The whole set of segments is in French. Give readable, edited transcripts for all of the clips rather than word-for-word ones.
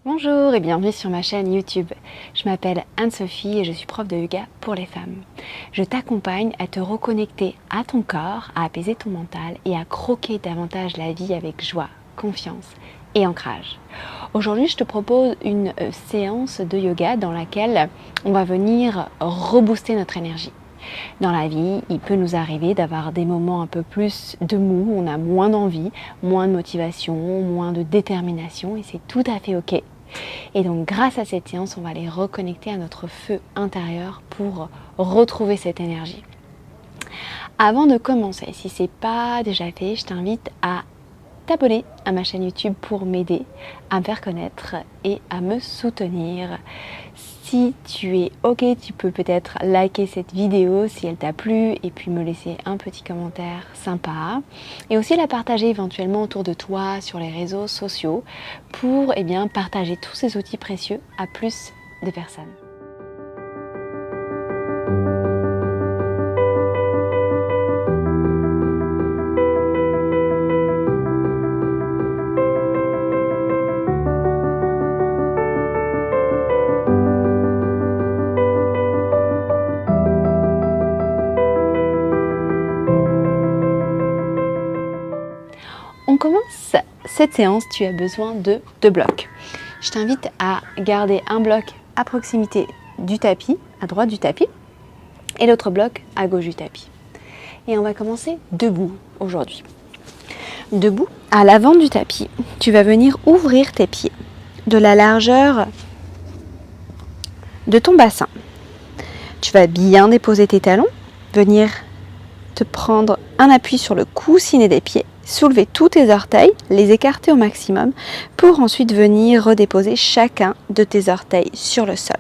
Bonjour et bienvenue sur ma chaîne YouTube. Je m'appelle Anne-Sophie et je suis prof de yoga pour les femmes. Je t'accompagne à te reconnecter à ton corps, à apaiser ton mental et à croquer davantage la vie avec joie, confiance et ancrage. Aujourd'hui, je te propose une séance de yoga dans laquelle on va venir rebooster notre énergie. Dans la vie, il peut nous arriver d'avoir des moments un peu plus de mou, on a moins d'envie, moins de motivation, moins de détermination et c'est tout à fait ok. Et donc grâce à cette séance, on va aller reconnecter à notre feu intérieur pour retrouver cette énergie. Avant de commencer, si ce n'est pas déjà fait, je t'invite à t'abonner à ma chaîne YouTube pour m'aider à me faire connaître et à me soutenir. Si tu es ok, tu peux peut-être liker cette vidéo si elle t'a plu et puis me laisser un petit commentaire sympa et aussi la partager éventuellement autour de toi sur les réseaux sociaux pour partager tous ces outils précieux à plus de personnes. On commence cette séance, tu as besoin de 2 blocs. Je t'invite à garder un bloc à proximité du tapis, à droite du tapis, et l'autre bloc à gauche du tapis. Et on va commencer debout aujourd'hui. Debout, à l'avant du tapis, tu vas venir ouvrir tes pieds de la largeur de ton bassin. Tu vas bien déposer tes talons, venir te prendre un appui sur le coussinet des pieds, soulever tous tes orteils, les écarter au maximum pour ensuite venir redéposer chacun de tes orteils sur le sol.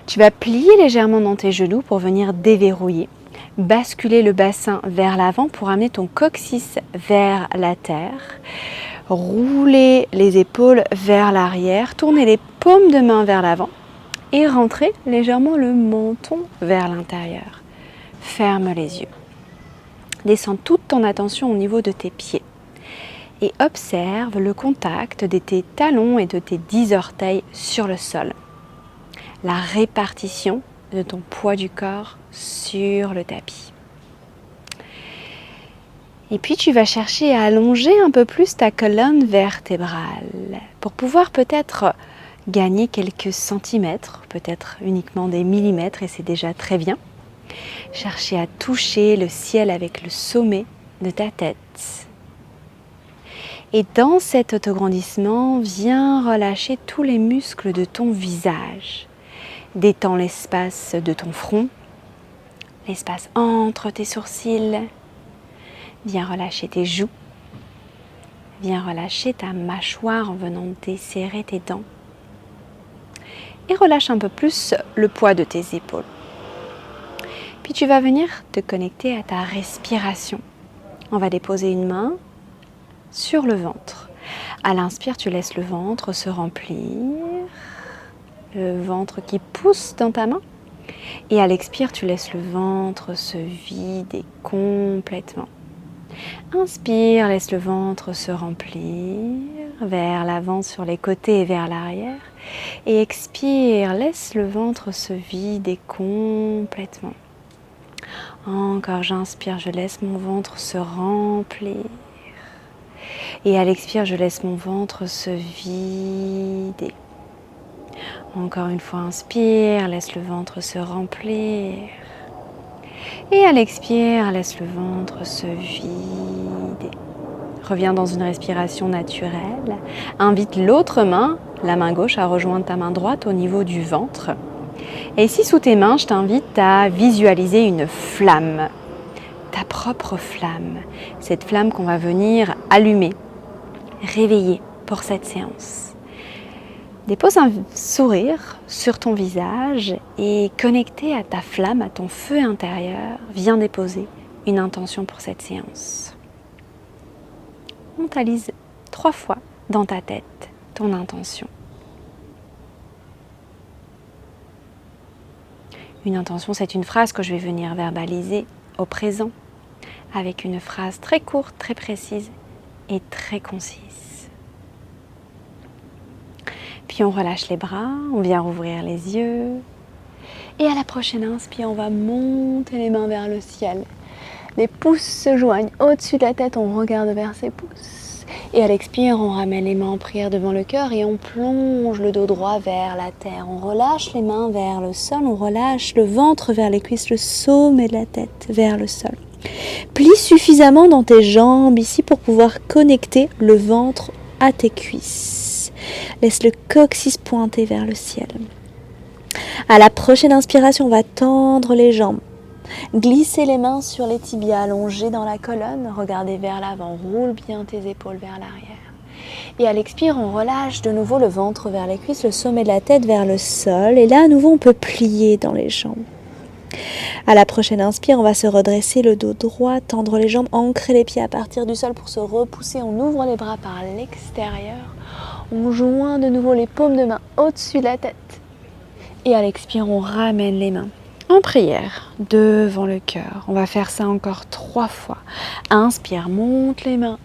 Tu vas plier légèrement dans tes genoux pour venir déverrouiller, basculer le bassin vers l'avant pour amener ton coccyx vers la terre, rouler les épaules vers l'arrière, tourner les paumes de main vers l'avant et rentrer légèrement le menton vers l'intérieur. Ferme les yeux. Descends toute ton attention au niveau de tes pieds et observe le contact de tes talons et de tes 10 orteils sur le sol. La répartition de ton poids du corps sur le tapis. Et puis tu vas chercher à allonger un peu plus ta colonne vertébrale pour pouvoir peut-être gagner quelques centimètres, peut-être uniquement des millimètres et c'est déjà très bien. Chercher à toucher le ciel avec le sommet de ta tête. Et dans cet autograndissement, viens relâcher tous les muscles de ton visage. Détends l'espace de ton front, l'espace entre tes sourcils. Viens relâcher tes joues. Viens relâcher ta mâchoire en venant desserrer tes dents. Et relâche un peu plus le poids de tes épaules. Puis tu vas venir te connecter à ta respiration. On va déposer une main sur le ventre. À l'inspire, tu laisses le ventre se remplir. Le ventre qui pousse dans ta main. Et à l'expire, tu laisses le ventre se vider complètement. Inspire, laisse le ventre se remplir vers l'avant, sur les côtés et vers l'arrière. Et expire, laisse le ventre se vider complètement. Encore, j'inspire, je laisse mon ventre se remplir. Et à l'expire, je laisse mon ventre se vider. Encore une fois, inspire, laisse le ventre se remplir. Et à l'expire, laisse le ventre se vider. Reviens dans une respiration naturelle. Invite l'autre main, la main gauche, à rejoindre ta main droite au niveau du ventre. Et ici, sous tes mains, je t'invite à visualiser une flamme, ta propre flamme. Cette flamme qu'on va venir allumer, réveiller pour cette séance. Dépose un sourire sur ton visage et connecté à ta flamme, à ton feu intérieur, viens déposer une intention pour cette séance. Mentalise 3 fois dans ta tête ton intention. Une intention, c'est une phrase que je vais venir verbaliser au présent avec une phrase très courte, très précise et très concise. puis on relâche les bras, on vient rouvrir les yeux. Et à la prochaine inspire, on va monter les mains vers le ciel. Les pouces se joignent au-dessus de la tête, on regarde vers ses pouces. Et à l'expire, on ramène les mains en prière devant le cœur et on plonge le dos droit vers la terre. On relâche les mains vers le sol, on relâche le ventre vers les cuisses, le sommet de la tête vers le sol. Plie suffisamment dans tes jambes ici pour pouvoir connecter le ventre à tes cuisses. Laisse le coccyx pointer vers le ciel. À la prochaine inspiration, on va tendre les jambes. Glisser les mains sur les tibias allongés dans la colonne. Regardez vers l'avant, roule bien tes épaules vers l'arrière. Et à l'expire, on relâche de nouveau le ventre vers les cuisses, le sommet de la tête vers le sol. Et là, à nouveau, on peut plier dans les jambes. À la prochaine inspire, on va se redresser le dos droit, tendre les jambes, ancrer les pieds à partir du sol pour se repousser. On ouvre les bras par l'extérieur. On joint de nouveau les paumes de main au-dessus de la tête. Et à l'expire, on ramène les mains en prière devant le cœur. On va faire ça encore 3 fois. Inspire, monte les mains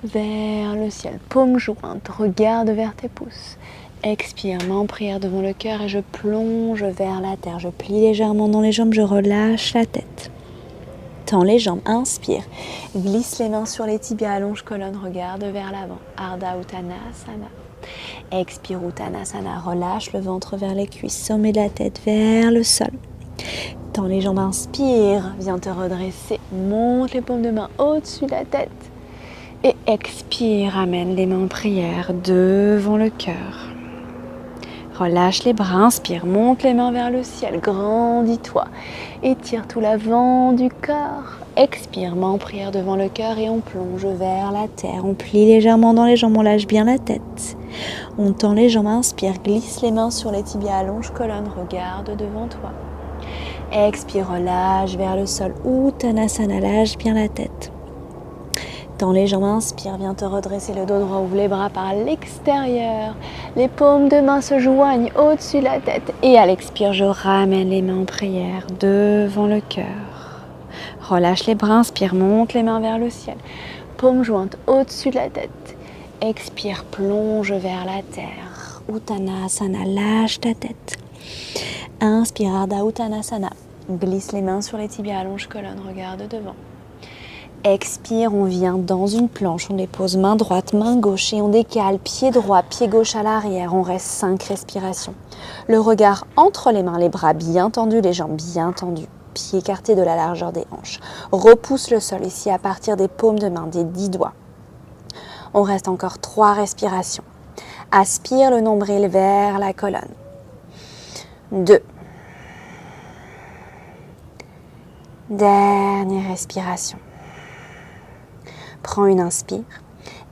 vers le ciel. Paumes jointes, regarde vers tes pouces. Expire, main en prière devant le cœur et je plonge vers la terre. Je plie légèrement dans les jambes, je relâche la tête. Tends les jambes, inspire. Glisse les mains sur les tibias, allonge colonne, regarde vers l'avant. Ardha Uttanasana. Expire Uttanasana, relâche le ventre vers les cuisses, sommet de la tête vers le sol. Tends les jambes, inspire, viens te redresser, monte les paumes de main au-dessus de la tête. Et expire, amène les mains en prière devant le cœur. Relâche les bras, inspire, monte les mains vers le ciel, grandis-toi. Étire tout l'avant du corps. Expire, main en prière devant le cœur et on plonge vers la terre. On plie légèrement dans les jambes, on lâche bien la tête. On tend les jambes, inspire, glisse les mains sur les tibias, allonge colonne, regarde devant toi. Expire, relâche vers le sol, Uttanasana, lâche bien la tête. Tends les jambes, inspire, viens te redresser le dos droit, ouvre les bras par l'extérieur. Les paumes de main se joignent au-dessus de la tête. Et à l'expire, je ramène les mains en prière devant le cœur. Relâche les bras, inspire, monte les mains vers le ciel. Paumes jointes au-dessus de la tête. Expire, plonge vers la terre. Uttanasana, lâche ta tête. Inspire, Ardha Uttanasana. Glisse les mains sur les tibias, allonge colonne, regarde devant. Expire, on vient dans une planche, on dépose main droite, main gauche et on décale pied droit, pied gauche à l'arrière. On reste 5 respirations. Le regard entre les mains, les bras bien tendus, les jambes bien tendues. Pieds écartés de la largeur des hanches. Repousse le sol ici à partir des paumes de main, des 10 doigts. On reste encore 3 respirations. Aspire le nombril vers la colonne. 2. Dernière respiration. Prends une inspire.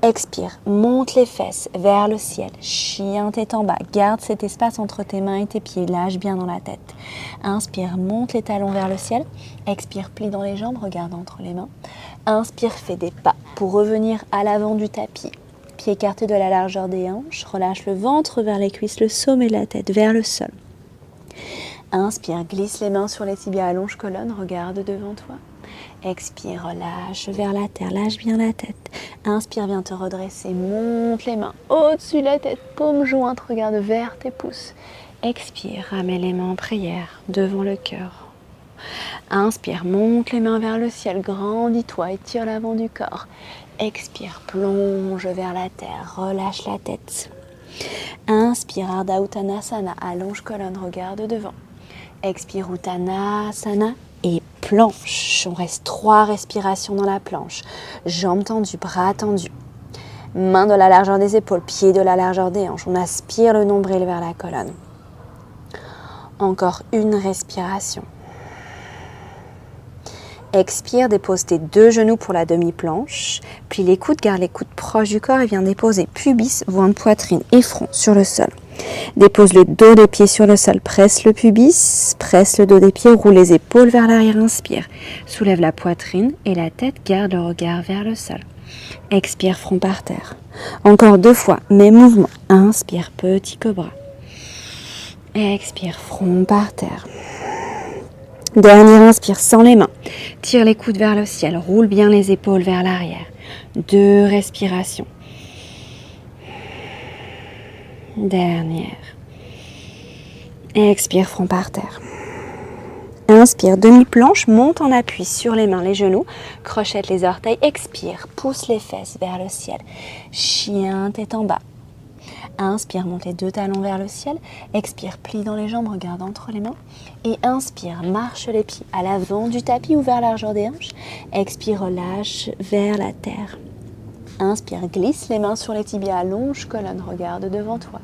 Expire, monte les fesses vers le ciel. Chien tête en bas. Garde cet espace entre tes mains et tes pieds. Lâche bien dans la tête. Inspire, monte les talons vers le ciel. Expire, plie dans les jambes, regarde entre les mains. Inspire, fais des pas pour revenir à l'avant du tapis. Pieds écartés de la largeur des hanches. Relâche le ventre vers les cuisses, le sommet de la tête vers le sol. Inspire, glisse les mains sur les tibias, allonge colonne, regarde devant toi. Expire, relâche vers la terre, lâche bien la tête. Inspire, viens te redresser, monte les mains au-dessus de la tête, paumes jointes, regarde vers tes pouces. Expire, ramène les mains en prière devant le cœur. Inspire, monte les mains vers le ciel, grandis-toi, étire l'avant du corps. Expire, plonge vers la terre, relâche la tête. Inspire, Ardha Uttanasana, allonge colonne, regarde devant. Expire, Uttanasana et planche. On reste 3 respirations dans la planche. Jambes tendues, bras tendus. Mains de la largeur des épaules, pieds de la largeur des hanches. On aspire le nombril vers la colonne. Encore une respiration. Expire, dépose tes 2 genoux pour la demi-planche. Plie les coudes, garde les coudes proches du corps et viens déposer pubis, voix de poitrine et front sur le sol. Dépose le dos des pieds sur le sol, presse le pubis, presse le dos des pieds, roule les épaules vers l'arrière, inspire. Soulève la poitrine et la tête, garde le regard vers le sol. Expire, front par terre. Encore 2 fois, même mouvement. Inspire, petit cobra. Expire, front par terre. Dernière inspire, sans les mains. Tire les coudes vers le ciel, roule bien les épaules vers l'arrière. 2 respirations. Dernière. Expire, front par terre. Inspire, demi-planche, monte en appui sur les mains, les genoux, crochette les orteils, expire, pousse les fesses vers le ciel. Chien, tête en bas. Inspire, monte les deux talons vers le ciel. Expire, plie dans les jambes, regarde entre les mains. Et inspire, marche les pieds à l'avant du tapis ou vers la largeur des hanches. Expire, relâche vers la terre. Inspire, glisse les mains sur les tibias, allonge colonne, regarde devant toi.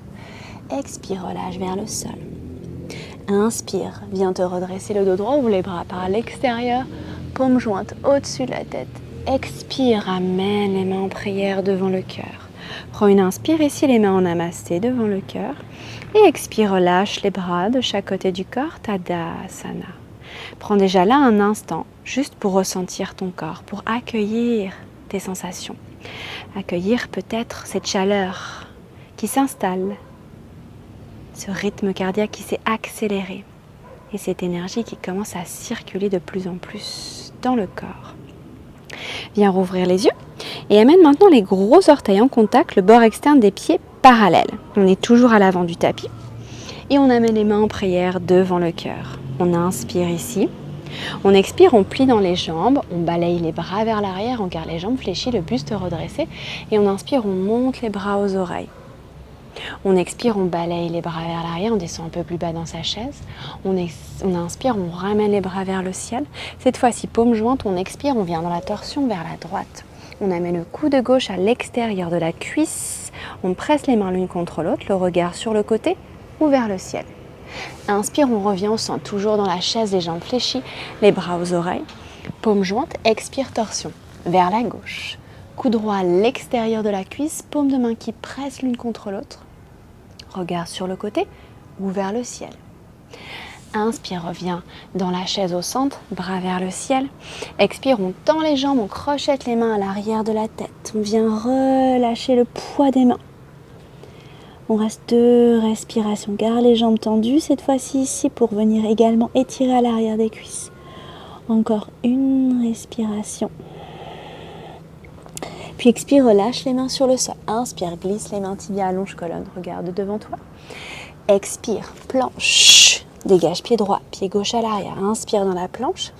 Expire, relâche vers le sol. Inspire, viens te redresser le dos droit, ouvre les bras par l'extérieur, paumes jointes au-dessus de la tête. Expire, ramène les mains en prière devant le cœur. Prends une inspire ici, les mains en namasté devant le cœur. Et expire, relâche les bras de chaque côté du corps, Tadasana. Prends déjà là un instant, juste pour ressentir ton corps, pour accueillir tes sensations. Accueillir peut-être cette chaleur qui s'installe, ce rythme cardiaque qui s'est accéléré et cette énergie qui commence à circuler de plus en plus dans le corps. Viens rouvrir les yeux et amène maintenant les gros orteils en contact, le bord externe des pieds parallèle. On est toujours à l'avant du tapis et on amène les mains en prière devant le cœur. On inspire ici. On expire, on plie dans les jambes, on balaye les bras vers l'arrière, on garde les jambes fléchies, le buste redressé et on inspire, on monte les bras aux oreilles. On expire, on balaye les bras vers l'arrière, on descend un peu plus bas dans sa chaise. On inspire, on ramène les bras vers le ciel. Cette fois-ci, paume jointe, on expire, on vient dans la torsion vers la droite. On amène le coude gauche à l'extérieur de la cuisse. On presse les mains l'une contre l'autre, le regard sur le côté ou vers le ciel. Inspire, on revient, on sent toujours dans la chaise, les jambes fléchies, les bras aux oreilles. Paume jointe, expire, torsion vers la gauche. Coude droit à l'extérieur de la cuisse, paume de main qui presse l'une contre l'autre. Regard sur le côté ou vers le ciel. Inspire, reviens dans la chaise au centre, bras vers le ciel. Expire, on tend les jambes, on crochette les mains à l'arrière de la tête. On vient relâcher le poids des mains. On reste 2 respirations. Garde les jambes tendues cette fois-ci ici pour venir également étirer à l'arrière des cuisses. Encore une respiration. Puis expire, relâche les mains sur le sol. Inspire, glisse les mains tibias, allonge colonne, regarde devant toi. Expire, planche, dégage pied droit, pied gauche à l'arrière. Inspire dans la planche.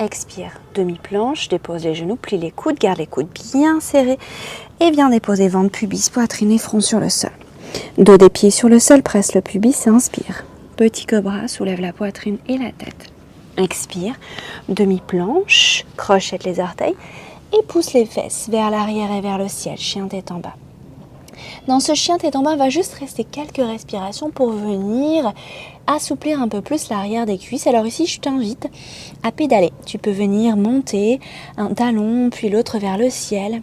Expire, demi-planche, dépose les genoux, plie les coudes, garde les coudes bien serrés et viens déposer ventre, pubis, poitrine et front sur le sol. Dos des pieds sur le sol, presse le pubis, inspire. Petit cobra, soulève la poitrine et la tête. Expire, demi-planche, crochette les orteils. Et pousse les fesses vers l'arrière et vers le ciel, chien tête en bas. Dans ce chien tête en bas, va juste rester quelques respirations pour venir assouplir un peu plus l'arrière des cuisses. Alors ici, je t'invite à pédaler. Tu peux venir monter un talon, puis l'autre vers le ciel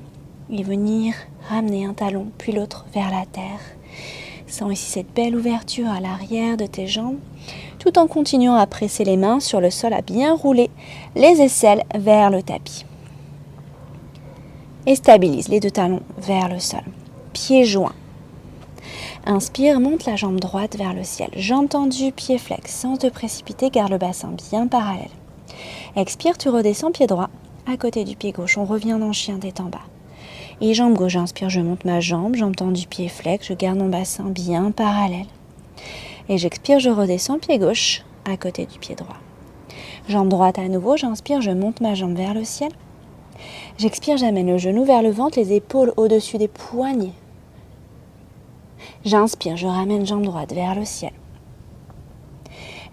et venir ramener un talon, puis l'autre vers la terre. Sens ici cette belle ouverture à l'arrière de tes jambes, tout en continuant à presser les mains sur le sol, à bien rouler les aisselles vers le tapis. Et stabilise les 2 talons vers le sol. Pieds joints. Inspire, monte la jambe droite vers le ciel. Jambe tendue, pied flex. Sans te précipiter, garde le bassin bien parallèle. Expire, tu redescends pied droit à côté du pied gauche. On revient dans chien tête en bas. Et jambe gauche, j'inspire, je monte ma jambe tendue, pied flex. Je garde mon bassin bien parallèle. Et j'expire, je redescends pied gauche à côté du pied droit. Jambe droite à nouveau, j'inspire, je monte ma jambe vers le ciel. J'expire, j'amène le genou vers le ventre, les épaules au-dessus des poignets. J'inspire, je ramène jambe droite vers le ciel.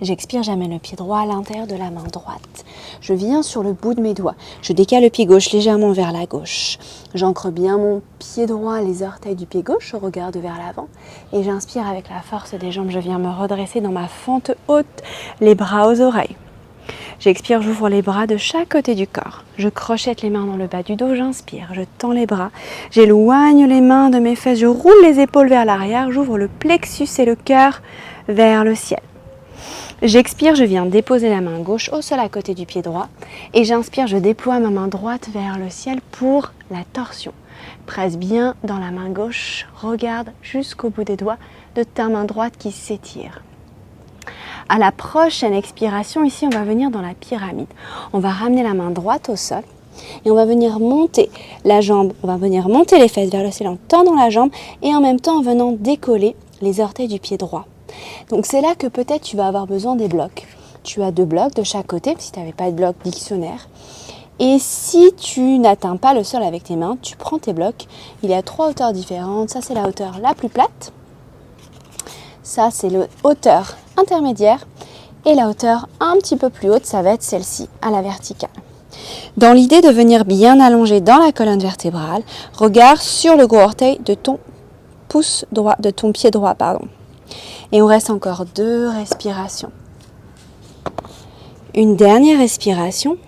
J'expire, j'amène le pied droit à l'intérieur de la main droite. Je viens sur le bout de mes doigts. Je décale le pied gauche légèrement vers la gauche. J'ancre bien mon pied droit, les orteils du pied gauche, je regarde vers l'avant. Et j'inspire avec la force des jambes. Je viens me redresser dans ma fente haute, les bras aux oreilles. J'expire, j'ouvre les bras de chaque côté du corps. Je crochette les mains dans le bas du dos, j'inspire, je tends les bras. J'éloigne les mains de mes fesses, je roule les épaules vers l'arrière, j'ouvre le plexus et le cœur vers le ciel. J'expire, je viens déposer la main gauche au sol à côté du pied droit. Et j'inspire, je déploie ma main droite vers le ciel pour la torsion. Presse bien dans la main gauche, regarde jusqu'au bout des doigts de ta main droite qui s'étire. À la prochaine expiration, ici, on va venir dans la pyramide. On va ramener la main droite au sol et on va venir monter la jambe. On va venir monter les fesses vers le ciel en tendant la jambe et en même temps en venant décoller les orteils du pied droit. Donc c'est là que peut-être tu vas avoir besoin des blocs. Tu as 2 blocs de chaque côté, si tu n'avais pas de bloc dictionnaire. Et si tu n'atteins pas le sol avec tes mains, tu prends tes blocs. Il y a 3 hauteurs différentes. Ça, c'est la hauteur la plus plate. Ça, c'est la hauteur intermédiaire. Et la hauteur un petit peu plus haute, ça va être celle-ci, à la verticale. Dans l'idée de venir bien allonger dans la colonne vertébrale, regard sur le gros orteil de ton pouce droit, de ton pied droit, pardon. Et on reste encore 2 respirations. Une dernière respiration.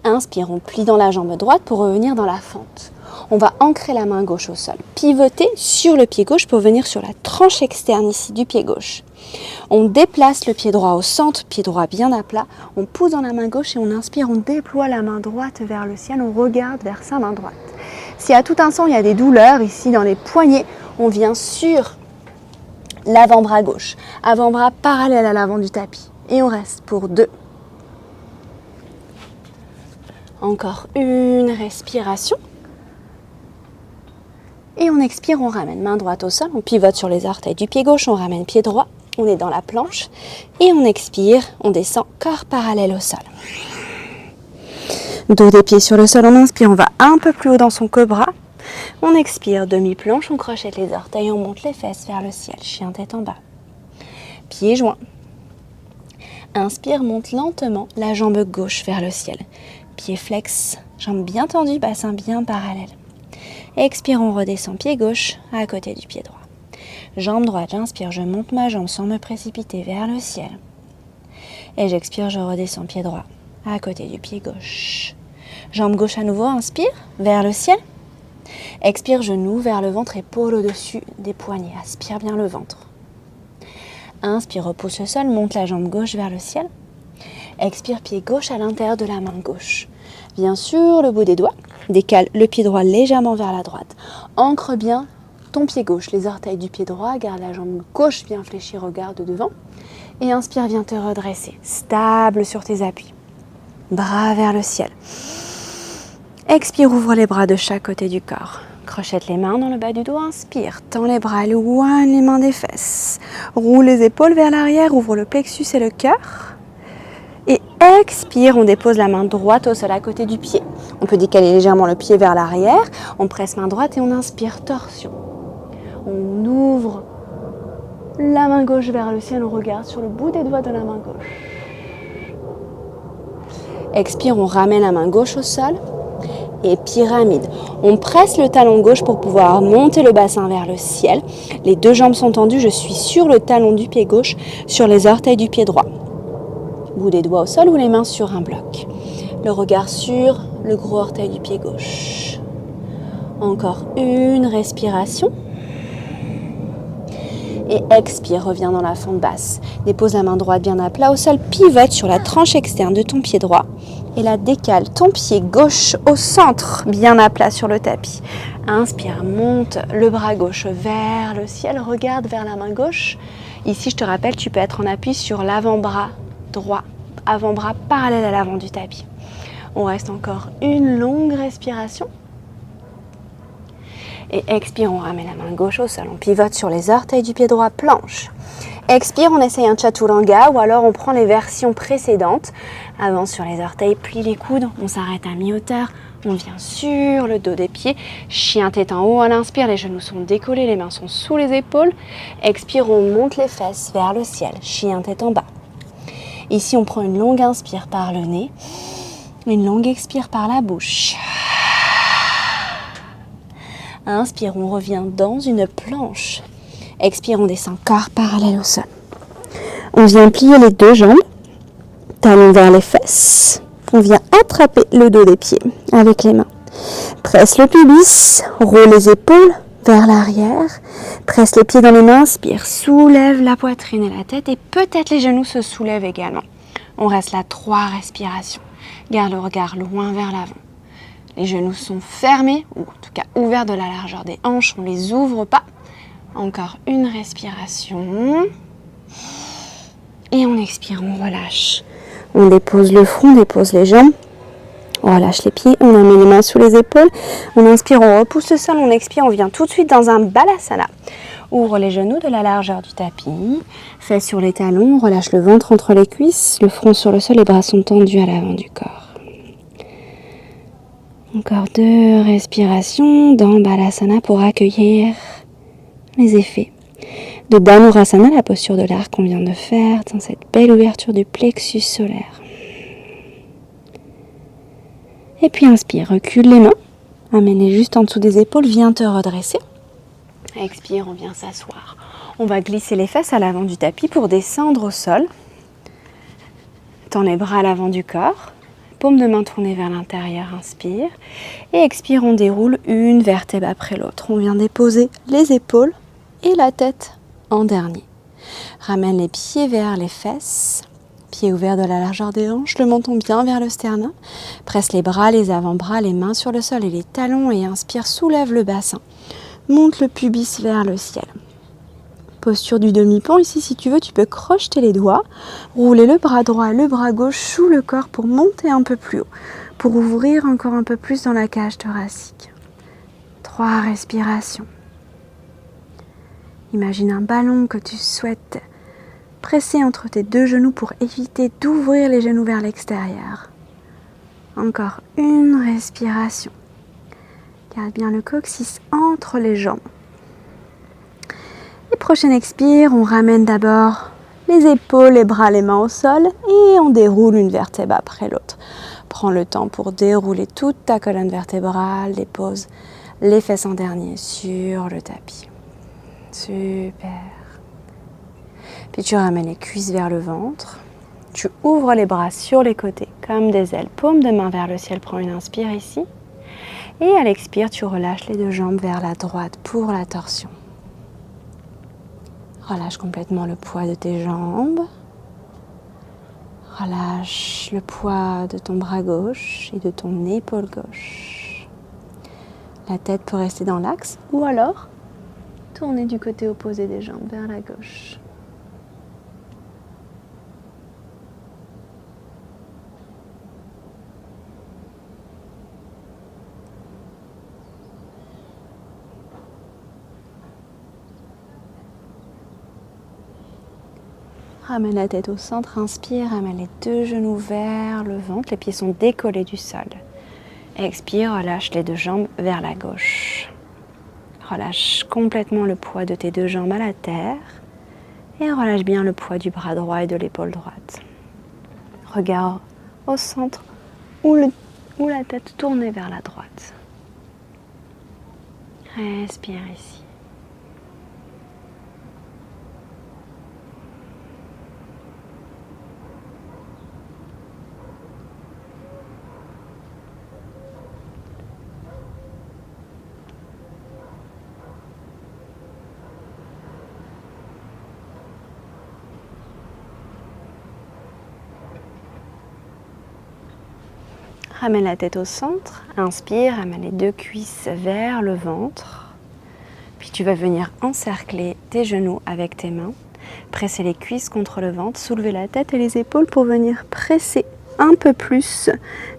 Inspire, on plie dans la jambe droite pour revenir dans la fente. On va ancrer la main gauche au sol, pivoter sur le pied gauche pour venir sur la tranche externe ici du pied gauche. On déplace le pied droit au centre, pied droit bien à plat. On pousse dans la main gauche et on inspire, on déploie la main droite vers le ciel, on regarde vers sa main droite. Si à tout instant il y a des douleurs ici dans les poignets, on vient sur l'avant-bras gauche, avant-bras parallèle à l'avant du tapis. Et on reste pour 2. Encore une respiration. Et on expire, on ramène main droite au sol, on pivote sur les orteils du pied gauche, on ramène pied droit, on est dans la planche. Et on expire, on descend, corps parallèle au sol. Dos des pieds sur le sol, on inspire, on va un peu plus haut dans son cobra. On expire, demi-planche, on crochette les orteils, on monte les fesses vers le ciel, chien tête en bas. Pieds joints. Inspire, monte lentement la jambe gauche vers le ciel. Pied flex, jambe bien tendue, bassin bien parallèle. Expire, on redescend pied gauche à côté du pied droit. Jambe droite, j'inspire, je monte ma jambe sans me précipiter vers le ciel. Et j'expire, je redescends pied droit à côté du pied gauche. Jambe gauche à nouveau, inspire, vers le ciel. Expire, genou vers le ventre, épaule au-dessus des poignets. Aspire bien le ventre. Inspire, repousse le sol, monte la jambe gauche vers le ciel. Expire, pied gauche à l'intérieur de la main gauche. Bien sûr, le bout des doigts. Décale le pied droit légèrement vers la droite. Ancre bien ton pied gauche, les orteils du pied droit. Garde la jambe gauche bien fléchie, regarde devant. Et inspire, viens te redresser. Stable sur tes appuis. Bras vers le ciel. Expire, ouvre les bras de chaque côté du corps. Crochette les mains dans le bas du dos, inspire. Tends les bras, éloigne les mains des fesses. Roule les épaules vers l'arrière, ouvre le plexus et le cœur. Et expire, on dépose la main droite au sol à côté du pied. On peut décaler légèrement le pied vers l'arrière. On presse main droite et on inspire, torsion. On ouvre la main gauche vers le ciel, on regarde sur le bout des doigts de la main gauche. Expire, on ramène la main gauche au sol. Et pyramide. On presse le talon gauche pour pouvoir monter le bassin vers le ciel. Les 2 jambes sont tendues, je suis sur le talon du pied gauche, sur les orteils du pied droit. Bout des doigts au sol ou les mains sur un bloc. Le regard sur le gros orteil du pied gauche. Encore une respiration. Et expire, reviens dans la fente basse. Dépose la main droite bien à plat au sol, pivote sur la tranche externe de ton pied droit. Et là, décale ton pied gauche au centre, bien à plat sur le tapis. Inspire, monte le bras gauche vers le ciel, regarde vers la main gauche. Ici, je te rappelle, tu peux être en appui sur l'avant-bras droit, avant-bras parallèle à l'avant du tapis. On reste encore une longue respiration. Et expire, on ramène la main gauche au sol, on pivote sur les orteils du pied droit, planche. Expire, on essaye un chaturanga ou alors on prend les versions précédentes. Avance sur les orteils, plie les coudes, on s'arrête à mi-hauteur, on vient sur le dos des pieds. Chien tête en haut, à l'inspire, les genoux sont décollés, les mains sont sous les épaules. Expire, on monte les fesses vers le ciel, chien tête en bas. Ici, on prend une longue inspire par le nez, une longue expire par la bouche. Inspire, on revient dans une planche. Expire, on descend corps parallèle au sol. On vient plier les 2 jambes, talons vers les fesses. On vient attraper le dos des pieds avec les mains. Presse le pubis, roule les épaules vers l'arrière. Presse les pieds dans les mains, inspire, soulève la poitrine et la tête et peut-être les genoux se soulèvent également. On reste là 3 respirations. Garde le regard loin vers l'avant. Les genoux sont fermés, ou en tout cas ouverts de la largeur des hanches, on ne les ouvre pas. Encore une respiration. Et on expire, on relâche. On dépose le front, on dépose les jambes. On relâche les pieds, on met les mains sous les épaules. On inspire, on repousse le sol, on expire, on vient tout de suite dans un Balasana. Ouvre les genoux de la largeur du tapis, fesses sur les talons, relâche le ventre entre les cuisses, le front sur le sol, les bras sont tendus à l'avant du corps. Encore 2 respirations dans Balasana pour accueillir les effets de Dhanurasana, la posture de l'arc qu'on vient de faire, dans cette belle ouverture du plexus solaire. Et puis inspire, recule les mains, amène-les juste en dessous des épaules, viens te redresser. Expire, on vient s'asseoir. On va glisser les fesses à l'avant du tapis pour descendre au sol. Tends les bras à l'avant du corps. Paume de main tournée vers l'intérieur, inspire. Et expire, on déroule une vertèbre après l'autre. On vient déposer les épaules et la tête en dernier. Ramène les pieds vers les fesses. Pieds ouverts de la largeur des hanches, le menton bien vers le sternum. Presse les bras, les avant-bras, les mains sur le sol et les talons. Et inspire, soulève le bassin. Monte le pubis vers le ciel. Posture du demi-pont. Ici, si tu veux, tu peux crocheter les doigts, rouler le bras droit et le bras gauche sous le corps pour monter un peu plus haut, pour ouvrir encore un peu plus dans la cage thoracique. 3 respirations. Imagine un ballon que tu souhaites presser entre tes 2 genoux pour éviter d'ouvrir les genoux vers l'extérieur. Encore une respiration. Garde bien le coccyx entre les jambes. Et prochaine expire, on ramène d'abord les épaules, les bras, les mains au sol et on déroule une vertèbre après l'autre. Prends le temps pour dérouler toute ta colonne vertébrale, dépose les fesses en dernier sur le tapis. Super. Puis tu ramènes les cuisses vers le ventre. Tu ouvres les bras sur les côtés comme des ailes, paume de main vers le ciel. Prends une inspire ici. Et à l'expire, tu relâches les 2 jambes vers la droite pour la torsion. Relâche complètement le poids de tes jambes. Relâche le poids de ton bras gauche et de ton épaule gauche. La tête peut rester dans l'axe ou alors tourner du côté opposé des jambes vers la gauche. Ramène la tête au centre, inspire, ramène les 2 genoux vers le ventre, les pieds sont décollés du sol. Expire, relâche les 2 jambes vers la gauche. Relâche complètement le poids de tes 2 jambes à la terre et relâche bien le poids du bras droit et de l'épaule droite. Regard au centre ou la tête tournée vers la droite. Respire ici. Ramène la tête au centre, inspire, ramène les 2 cuisses vers le ventre. Puis tu vas venir encercler tes genoux avec tes mains, presser les cuisses contre le ventre, soulever la tête et les épaules pour venir presser un peu plus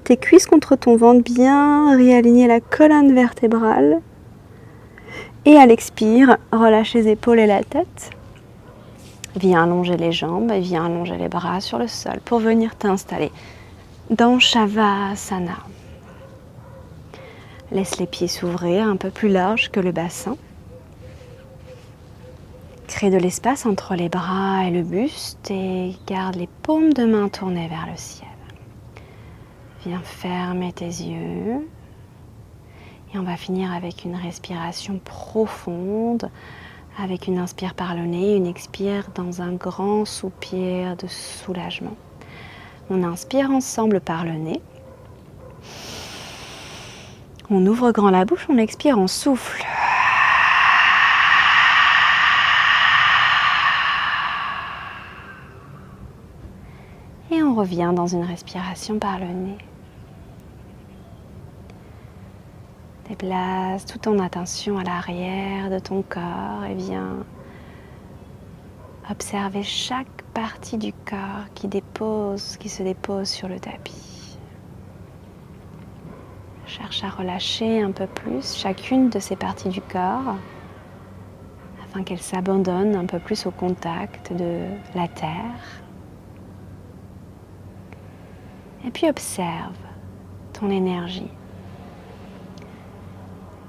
tes cuisses contre ton ventre, bien réaligner la colonne vertébrale. Et à l'expire, relâche les épaules et la tête. Viens allonger les jambes et viens allonger les bras sur le sol pour venir t'installer dans Shavasana. Laisse les pieds s'ouvrir un peu plus large que le bassin. Crée de l'espace entre les bras et le buste et garde les paumes de main tournées vers le ciel. Viens fermer tes yeux. Et on va finir avec une respiration profonde, avec une inspire par le nez, une expire dans un grand soupir de soulagement. On inspire ensemble par le nez. On ouvre grand la bouche, on expire, on souffle. Et on revient dans une respiration par le nez. Déplace toute ton attention à l'arrière de ton corps et viens observer chaque partie du corps qui se dépose sur le tapis. Cherche à relâcher un peu plus chacune de ces parties du corps afin qu'elles s'abandonnent un peu plus au contact de la terre. Et puis observe ton énergie.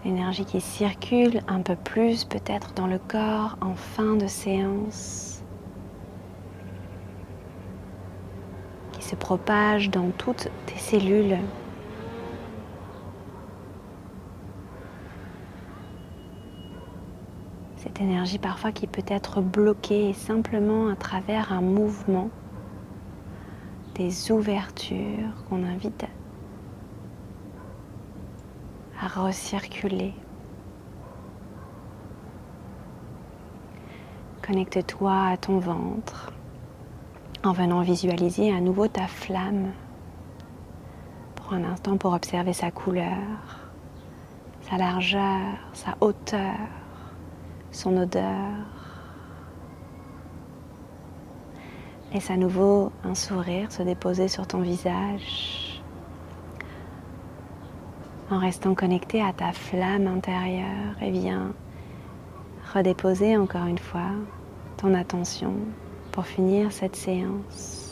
L'énergie qui circule un peu plus peut-être dans le corps en fin de séance, qui se propage dans toutes tes cellules. Cette énergie parfois qui peut être bloquée simplement à travers un mouvement, des ouvertures qu'on invite à recirculer. Connecte-toi à ton ventre en venant visualiser à nouveau ta flamme. Prends un instant pour observer sa couleur, sa largeur, sa hauteur, son odeur. Laisse à nouveau un sourire se déposer sur ton visage en restant connecté à ta flamme intérieure et viens redéposer encore une fois ton attention pour finir cette séance.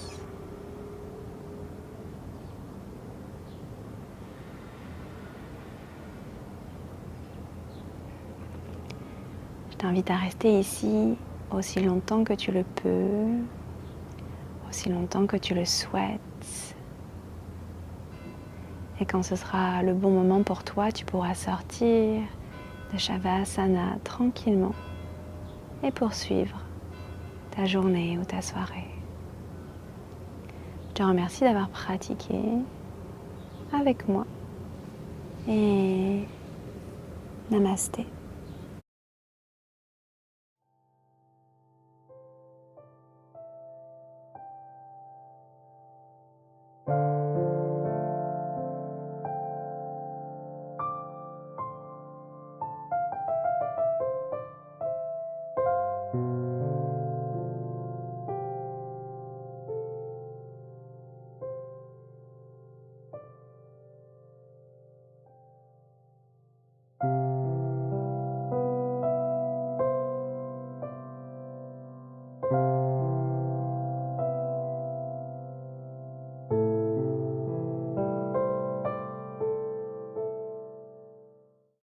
Je t'invite à rester ici aussi longtemps que tu le peux, aussi longtemps que tu le souhaites. Et quand ce sera le bon moment pour toi, tu pourras sortir de Shavasana tranquillement et poursuivre ta journée ou ta soirée. Je te remercie d'avoir pratiqué avec moi et namasté.